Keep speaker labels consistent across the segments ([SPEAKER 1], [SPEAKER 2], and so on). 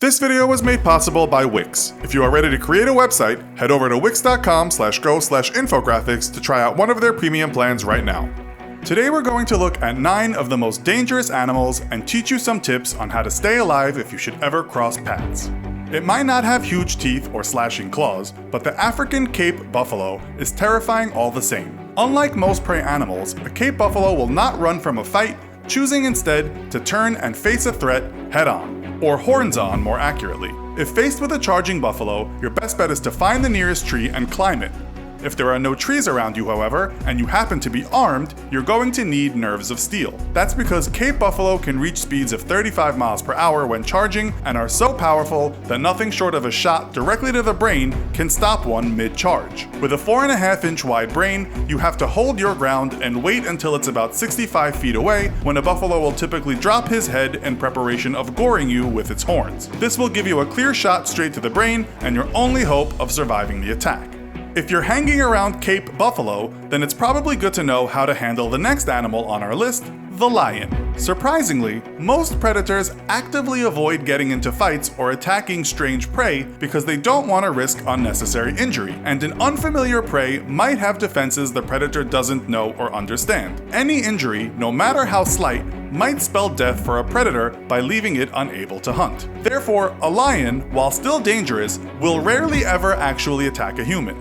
[SPEAKER 1] This video was made possible by Wix. If you are ready to create a website, head over to wix.com/go/infographics to try out one of their premium plans right now. Today we're going to look at 9 of the most dangerous animals and teach you some tips on how to stay alive if you should ever cross paths. It might not have huge teeth or slashing claws, but the African Cape buffalo is terrifying all the same. Unlike most prey animals, a Cape buffalo will not run from a fight, choosing instead to turn and face a threat head-on. Or horns-on more accurately. If faced with a charging buffalo, your best bet is to find the nearest tree and climb it. If there are no trees around you, however, and you happen to be armed, you're going to need nerves of steel. That's because Cape buffalo can reach speeds of 35 miles per hour when charging and are so powerful that nothing short of a shot directly to the brain can stop one mid-charge. With a 4.5-inch wide brain, you have to hold your ground and wait until it's about 65 feet away, when a buffalo will typically drop his head in preparation of goring you with its horns. This will give you a clear shot straight to the brain and your only hope of surviving the attack. If you're hanging around Cape buffalo, then it's probably good to know how to handle the next animal on our list, the lion. Surprisingly, most predators actively avoid getting into fights or attacking strange prey because they don't want to risk unnecessary injury, and an unfamiliar prey might have defenses the predator doesn't know or understand. Any injury, no matter how slight, might spell death for a predator by leaving it unable to hunt. Therefore, a lion, while still dangerous, will rarely ever actually attack a human.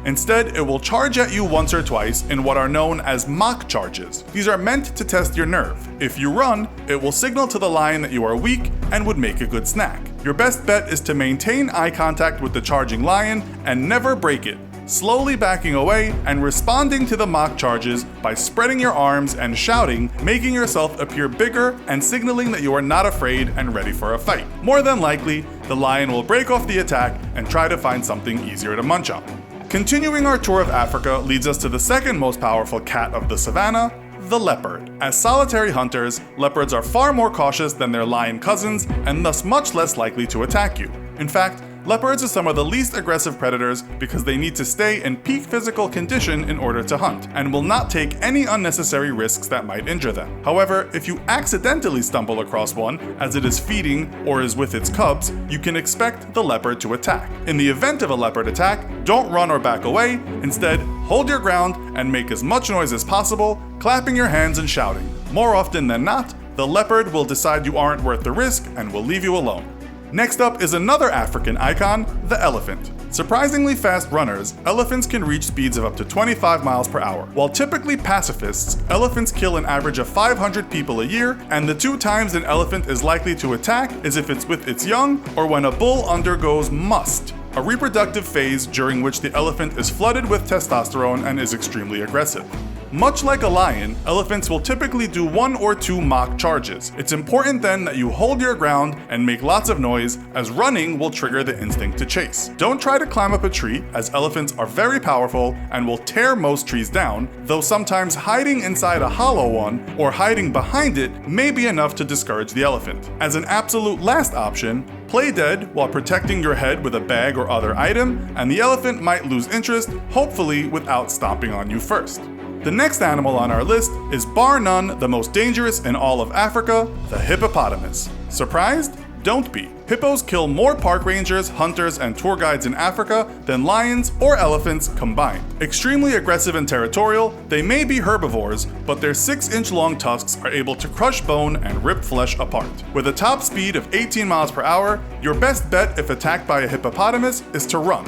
[SPEAKER 1] Instead, it will charge at you once or twice in what are known as mock charges. These are meant to test your nerve. If you run, it will signal to the lion that you are weak and would make a good snack. Your best bet is to maintain eye contact with the charging lion and never break it, slowly backing away and responding to the mock charges by spreading your arms and shouting, making yourself appear bigger and signaling that you are not afraid and ready for a fight. More than likely, the lion will break off the attack and try to find something easier to munch on. Continuing our tour of Africa leads us to the second most powerful cat of the savannah, the leopard. As solitary hunters, leopards are far more cautious than their lion cousins and thus much less likely to attack you. In fact, leopards are some of the least aggressive predators because they need to stay in peak physical condition in order to hunt, and will not take any unnecessary risks that might injure them. However, if you accidentally stumble across one as it is feeding or is with its cubs, you can expect the leopard to attack. In the event of a leopard attack, don't run or back away. Instead, hold your ground and make as much noise as possible, clapping your hands and shouting. More often than not, the leopard will decide you aren't worth the risk and will leave you alone. Next up is another African icon, the elephant. Surprisingly fast runners, elephants can reach speeds of up to 25 miles per hour. While typically pacifists, elephants kill an average of 500 people a year, and the 2 times an elephant is likely to attack is if it's with its young or when a bull undergoes must, a reproductive phase during which the elephant is flooded with testosterone and is extremely aggressive. Much like a lion, elephants will typically do 1 or 2 mock charges. It's important then that you hold your ground and make lots of noise, as running will trigger the instinct to chase. Don't try to climb up a tree, as elephants are very powerful and will tear most trees down, though sometimes hiding inside a hollow one or hiding behind it may be enough to discourage the elephant. As an absolute last option, play dead while protecting your head with a bag or other item, and the elephant might lose interest, hopefully without stomping on you first. The next animal on our list is bar none the most dangerous in all of Africa, the hippopotamus. Surprised? Don't be. Hippos kill more park rangers, hunters, and tour guides in Africa than lions or elephants combined. Extremely aggressive and territorial, they may be herbivores, but their 6-inch long tusks are able to crush bone and rip flesh apart. With a top speed of 18 miles per hour, your best bet if attacked by a hippopotamus is to run.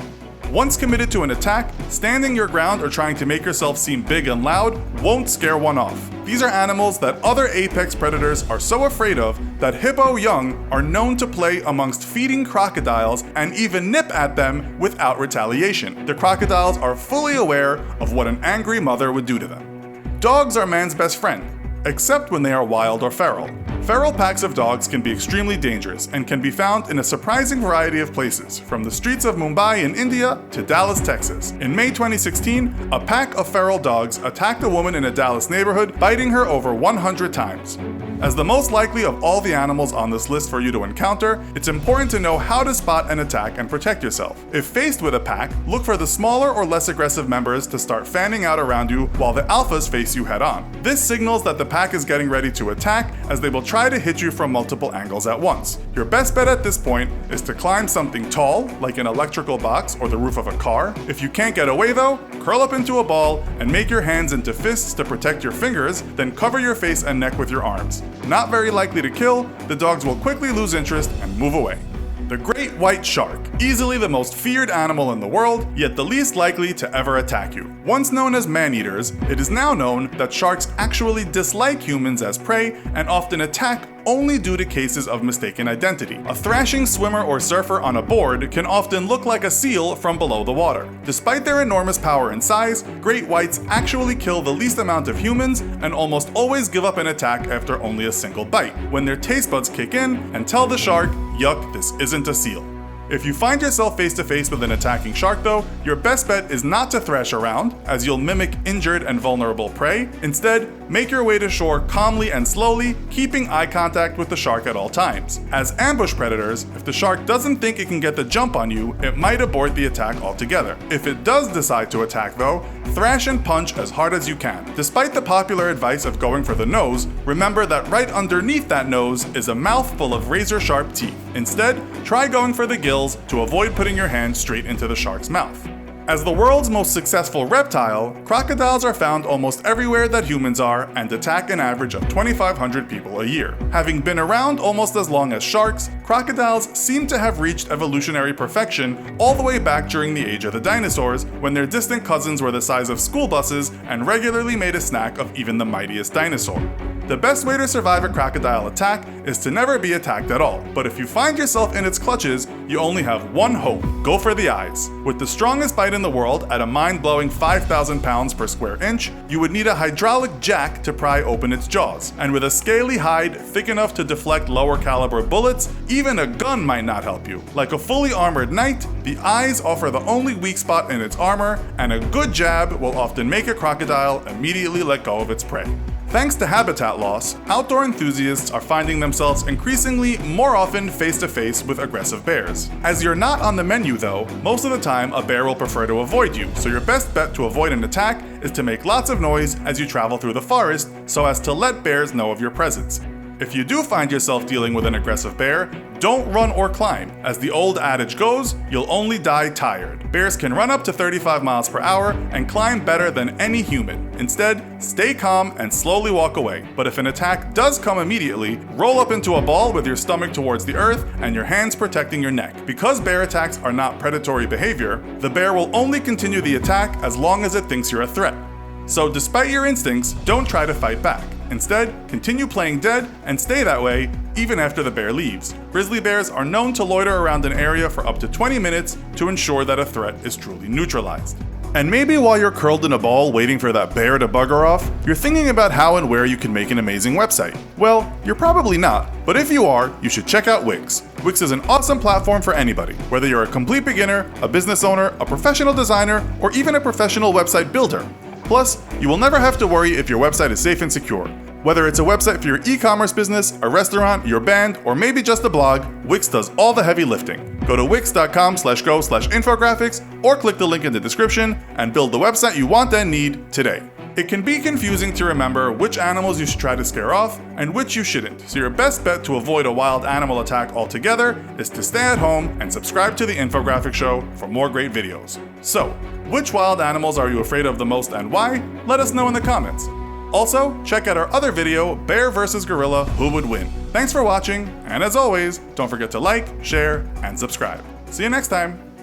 [SPEAKER 1] Once committed to an attack, standing your ground or trying to make yourself seem big and loud won't scare one off. These are animals that other apex predators are so afraid of that hippo young are known to play amongst feeding crocodiles and even nip at them without retaliation. The crocodiles are fully aware of what an angry mother would do to them. Dogs are man's best friend, except when they are wild or feral. Feral packs of dogs can be extremely dangerous and can be found in a surprising variety of places, from the streets of Mumbai in India to Dallas, Texas. In May 2016, a pack of feral dogs attacked a woman in a Dallas neighborhood, biting her over 100 times. As the most likely of all the animals on this list for you to encounter, it's important to know how to spot an attack and protect yourself. If faced with a pack, look for the smaller or less aggressive members to start fanning out around you while the alphas face you head on. This signals that the pack is getting ready to attack, as they will try to hit you from multiple angles at once. Your best bet at this point is to climb something tall, like an electrical box or the roof of a car. If you can't get away though, curl up into a ball and make your hands into fists to protect your fingers, then cover your face and neck with your arms. Not very likely to kill, the dogs will quickly lose interest and move away. The great white shark, easily the most feared animal in the world, yet the least likely to ever attack you. Once known as man-eaters, it is now known that sharks actually dislike humans as prey and often attack only due to cases of mistaken identity. A thrashing swimmer or surfer on a board can often look like a seal from below the water. Despite their enormous power and size, great whites actually kill the least amount of humans and almost always give up an attack after only a single bite, when their taste buds kick in and tell the shark, "Yuck, this isn't a seal." If you find yourself face to face with an attacking shark though, your best bet is not to thrash around, as you'll mimic injured and vulnerable prey. Instead, make your way to shore calmly and slowly, keeping eye contact with the shark at all times. As ambush predators, if the shark doesn't think it can get the jump on you, it might abort the attack altogether. If it does decide to attack though, thrash and punch as hard as you can. Despite the popular advice of going for the nose, remember that right underneath that nose is a mouth full of razor-sharp teeth. Instead, try going for the gills to avoid putting your hand straight into the shark's mouth. As the world's most successful reptile, crocodiles are found almost everywhere that humans are and attack an average of 2,500 people a year. Having been around almost as long as sharks, crocodiles seem to have reached evolutionary perfection all the way back during the age of the dinosaurs, when their distant cousins were the size of school buses and regularly made a snack of even the mightiest dinosaur. The best way to survive a crocodile attack is to never be attacked at all. But if you find yourself in its clutches, you only have one hope: go for the eyes. With the strongest bite in the world at a mind-blowing 5,000 pounds per square inch, you would need a hydraulic jack to pry open its jaws. And with a scaly hide thick enough to deflect lower caliber bullets, even a gun might not help you. Like a fully armored knight, the eyes offer the only weak spot in its armor, and a good jab will often make a crocodile immediately let go of its prey. Thanks to habitat loss, outdoor enthusiasts are finding themselves increasingly more often face to face with aggressive bears. As you're not on the menu though, most of the time a bear will prefer to avoid you, so your best bet to avoid an attack is to make lots of noise as you travel through the forest so as to let bears know of your presence. If you do find yourself dealing with an aggressive bear, don't run or climb. As the old adage goes, you'll only die tired. Bears can run up to 35 miles per hour and climb better than any human. Instead, stay calm and slowly walk away. But if an attack does come immediately, roll up into a ball with your stomach towards the earth and your hands protecting your neck. Because bear attacks are not predatory behavior, the bear will only continue the attack as long as it thinks you're a threat. So despite your instincts, don't try to fight back. Instead, continue playing dead and stay that way even after the bear leaves. Grizzly bears are known to loiter around an area for up to 20 minutes to ensure that a threat is truly neutralized. And maybe while you're curled in a ball waiting for that bear to bugger off, you're thinking about how and where you can make an amazing website. Well, you're probably not, but if you are, you should check out Wix. Wix is an awesome platform for anybody, whether you're a complete beginner, a business owner, a professional designer, or even a professional website builder. Plus, you will never have to worry if your website is safe and secure. Whether it's a website for your e-commerce business, a restaurant, your band, or maybe just a blog, Wix does all the heavy lifting. Go to wix.com/go/infographics or click the link in the description and build the website you want and need today. It can be confusing to remember which animals you should try to scare off and which you shouldn't, so your best bet to avoid a wild animal attack altogether is to stay at home and subscribe to the Infographics show for more great videos. So, which wild animals are you afraid of the most and why? Let us know in the comments. Also, check out our other video, Bear vs. Gorilla, Who Would Win? Thanks for watching, and as always, don't forget to like, share, and subscribe. See you next time!